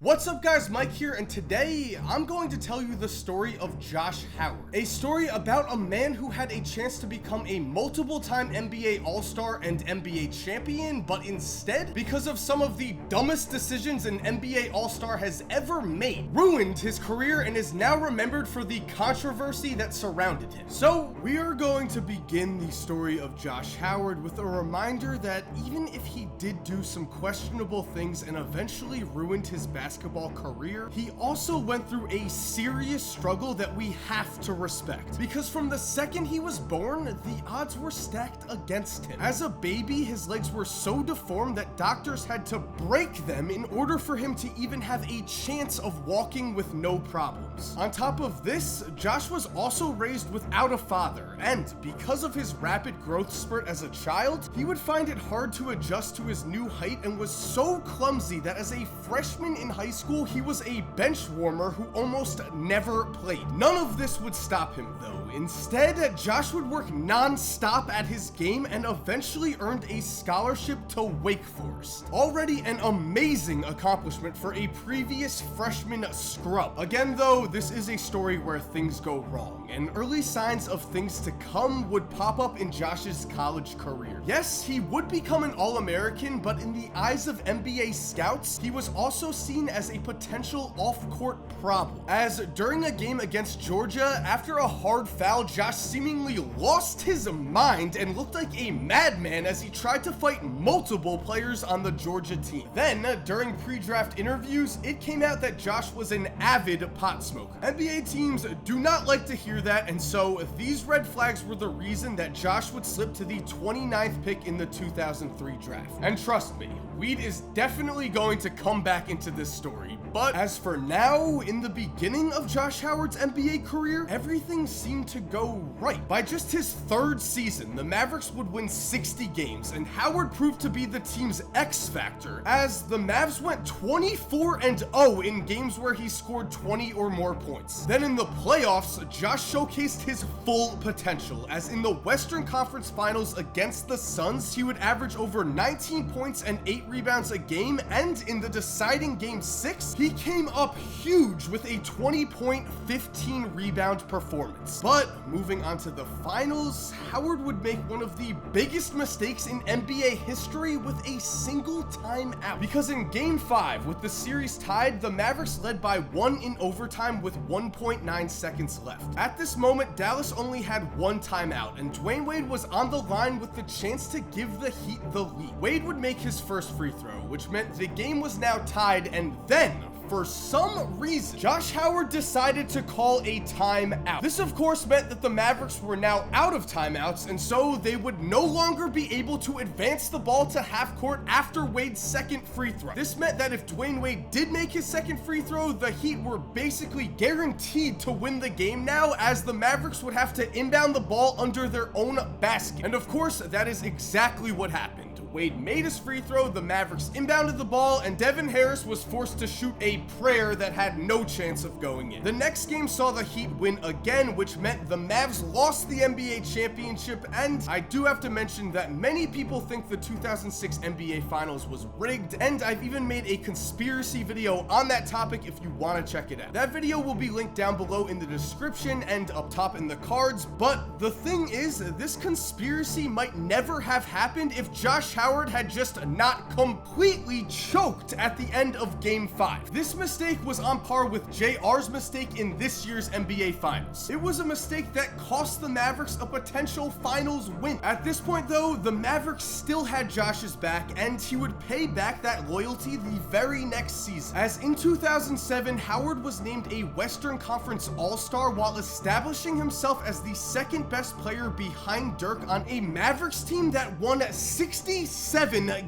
What's up guys, Mike here, and today I'm going to tell you the story of Josh Howard. A story about a man who had a chance to become a multiple-time NBA All-Star and NBA champion, but instead, because of some of the dumbest decisions an NBA All-Star has ever made, ruined his career and is now remembered for the controversy that surrounded him. So, we are going to begin the story of Josh Howard with a reminder that even if he did do some questionable things and eventually ruined his basketball career, he also went through a serious struggle that we have to respect. Because from the second he was born, the odds were stacked against him. As a baby, his legs were so deformed that doctors had to break them in order for him to even have a chance of walking with no problems. On top of this, Josh was also raised without a father, and because of his rapid growth spurt as a child, he would find it hard to adjust to his new height and was so clumsy that as a freshman in high school, he was a bench warmer who almost never played. None of this would stop him though. Instead, Josh would work non-stop at his game and eventually earned a scholarship to Wake Forest. Already an amazing accomplishment for a previous freshman scrub. Again though, this is a story where things go wrong, and early signs of things to come would pop up in Josh's college career. Yes, he would become an All-American, but in the eyes of NBA scouts, he was also seen as a potential off-court problem. As during a game against Georgia, after a hard foul, Josh seemingly lost his mind and looked like a madman as he tried to fight multiple players on the Georgia team. Then, during pre-draft interviews, it came out that Josh was an avid pot smoker. NBA teams do not like to hear that, and so these red flags were the reason that Josh would slip to the 29th pick in the 2003 draft. And trust me, weed is definitely going to come back into this story, but as for now, in the beginning of Josh Howard's NBA career, everything seemed to go right. By just his third season, the Mavericks would win 60 games, and Howard proved to be the team's X factor, as the Mavs went 24-0 in games where he scored 20 or more points. Then in the playoffs, Josh showcased his full potential, as in the Western Conference Finals against the Suns, he would average over 19 points and 8 rebounds a game, and in the deciding Game 6, he came up huge with a 20-point, 15-rebound performance. But moving on to the finals, Howard would make one of the biggest mistakes in NBA history with a single timeout. Because in Game 5, with the series tied, the Mavericks led by 1 in overtime with 1.9 seconds left. At this moment, Dallas only had 1 timeout, and Dwayne Wade was on the line with the chance to give the Heat the lead. Wade would make his first free throw, which meant the game was now tied, and then, for some reason, Josh Howard decided to call a timeout. This of course meant that the Mavericks were now out of timeouts, and so they would no longer be able to advance the ball to half court after Wade's second free throw. This meant that if Dwayne Wade did make his second free throw, the Heat were basically guaranteed to win the game now, as the Mavericks would have to inbound the ball under their own basket. And of course, that is exactly what happened. Wade made his free throw, the Mavericks inbounded the ball, and Devin Harris was forced to shoot a prayer that had no chance of going in. The next game saw the Heat win again, which meant the Mavs lost the NBA championship, and I do have to mention that many people think the 2006 NBA Finals was rigged, and I've even made a conspiracy video on that topic if you want to check it out. That video will be linked down below in the description and up top in the cards, but the thing is, this conspiracy might never have happened if Josh Howard had just not completely choked at the end of Game 5. This mistake was on par with JR's mistake in this year's NBA Finals. It was a mistake that cost the Mavericks a potential finals win. At this point though, the Mavericks still had Josh's back, and he would pay back that loyalty the very next season. As in 2007, Howard was named a Western Conference All-Star while establishing himself as the second best player behind Dirk on a Mavericks team that won 67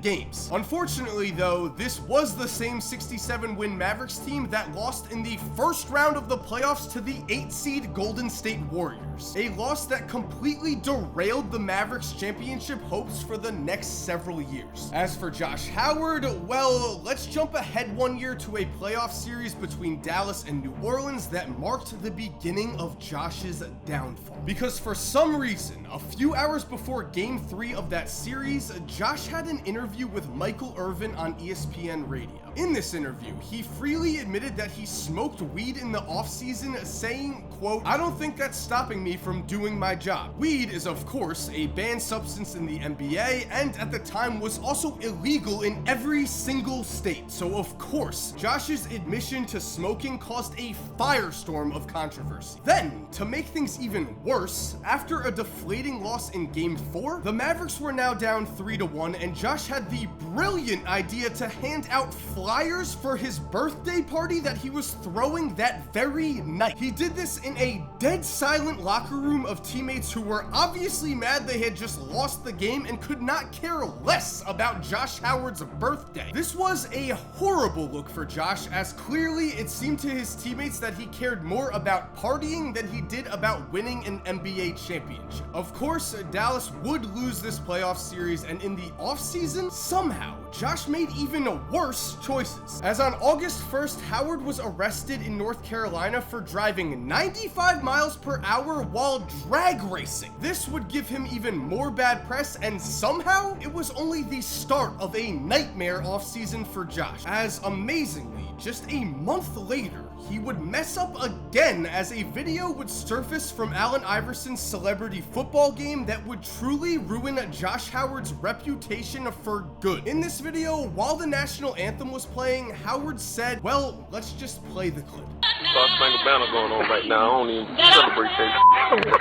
games. Unfortunately though, this was the same 67-win Mavericks team that lost in the first round of the playoffs to the 8-seed Golden State Warriors. A loss that completely derailed the Mavericks championship hopes for the next several years. As for Josh Howard, well, let's jump ahead 1 year to a playoff series between Dallas and New Orleans that marked the beginning of Josh's downfall. Because for some reason, a few hours before Game 3 of that series, Josh had an interview with Michael Irvin on ESPN Radio. In this interview, he freely admitted that he smoked weed in the offseason, saying, quote, "I don't think that's stopping me from doing my job." Weed is, of course, a banned substance in the NBA, and at the time was also illegal in every single state. So, of course, Josh's admission to smoking caused a firestorm of controversy. Then, to make things even worse, after a deflating loss in Game 4, the Mavericks were now down 3-1, and Josh had the brilliant idea to hand out flyers for his birthday party that he was throwing that very night. He did this in a dead silent locker room of teammates who were obviously mad they had just lost the game and could not care less about Josh Howard's birthday. This was a horrible look for Josh, as clearly it seemed to his teammates that he cared more about partying than he did about winning an NBA championship. Of course, Dallas would lose this playoff series, and in the offseason, somehow, Josh made even worse choices. As on August 1st, Howard was arrested in North Carolina for driving 95 miles per hour while drag racing. This would give him even more bad press, and somehow, it was only the start of a nightmare offseason for Josh, as amazingly, just a month later, he would mess up again as a video would surface from Allen Iverson's celebrity football game that would truly ruin Josh Howard's reputation for good. In this video, while the national anthem was playing, Howard said, well, let's just play the clip. Star-Spangled Banner going on right now. I don't even celebrate that.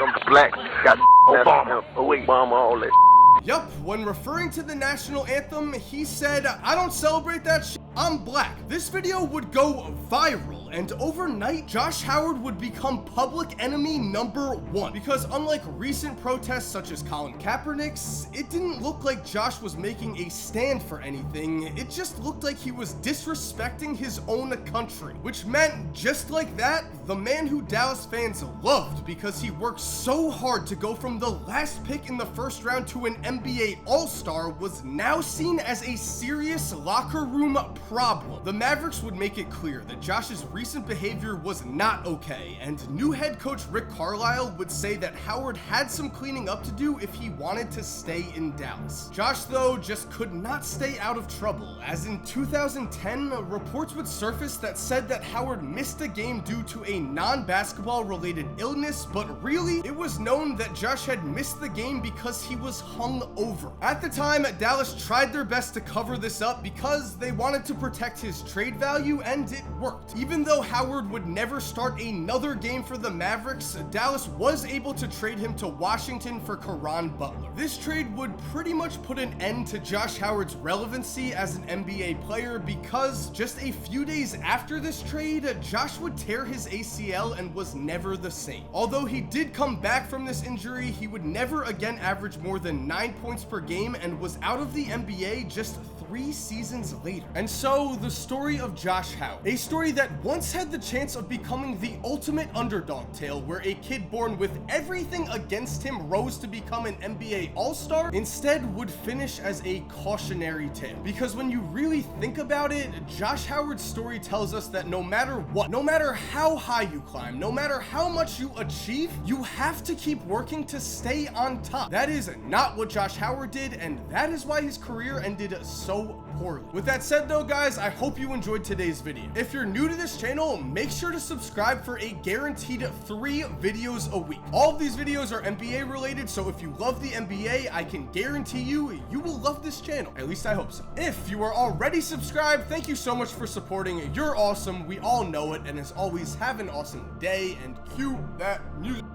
I'm black, got Obama, Obama, all that. Yup, when referring to the national anthem, he said, I don't celebrate that shit, I'm black. This video would go viral, and overnight, Josh Howard would become public enemy #1. Because unlike recent protests such as Colin Kaepernick's, it didn't look like Josh was making a stand for anything, it just looked like he was disrespecting his own country. Which meant, just like that, the man who Dallas fans loved because he worked so hard to go from the last pick in the first round to an NBA All-Star was now seen as a serious locker room problem. The Mavericks would make it clear that Josh's recent behavior was not okay, and new head coach Rick Carlisle would say that Howard had some cleaning up to do if he wanted to stay in Dallas. Josh, though, just could not stay out of trouble, as in 2010, reports would surface that said that Howard missed a game due to a non-basketball related illness, but really, it was known that Josh had missed the game because he was hung over. At the time, Dallas tried their best to cover this up because they wanted to protect his trade value, and it worked. Even though Howard would never start another game for the Mavericks, Dallas was able to trade him to Washington for Caron Butler. This trade would pretty much put an end to Josh Howard's relevancy as an NBA player because just a few days after this trade, Josh would tear his ACL and was never the same. Although he did come back from this injury, he would never again average more than 9 points per game and was out of the NBA just 3 seasons later. And so, the story of Josh Howard, a story that once had the chance of becoming the ultimate underdog tale where a kid born with everything against him rose to become an NBA All-Star, instead would finish as a cautionary tale. Because when you really think about it, Josh Howard's story tells us that no matter what, no matter how high you climb, no matter how much you achieve, you have to keep working to stay on top. That is not what Josh Howard did, and that is why his career ended so poorly. With that said though, guys, I hope you enjoyed today's video. If you're new to this channel, make sure to subscribe for a guaranteed 3 videos a week. All of these videos are NBA related, so if you love the NBA, I can guarantee you will love this channel. At least I hope so. If you are already subscribed, thank you so much for supporting. You're awesome. We all know it. And as always, have an awesome day, and cue that music.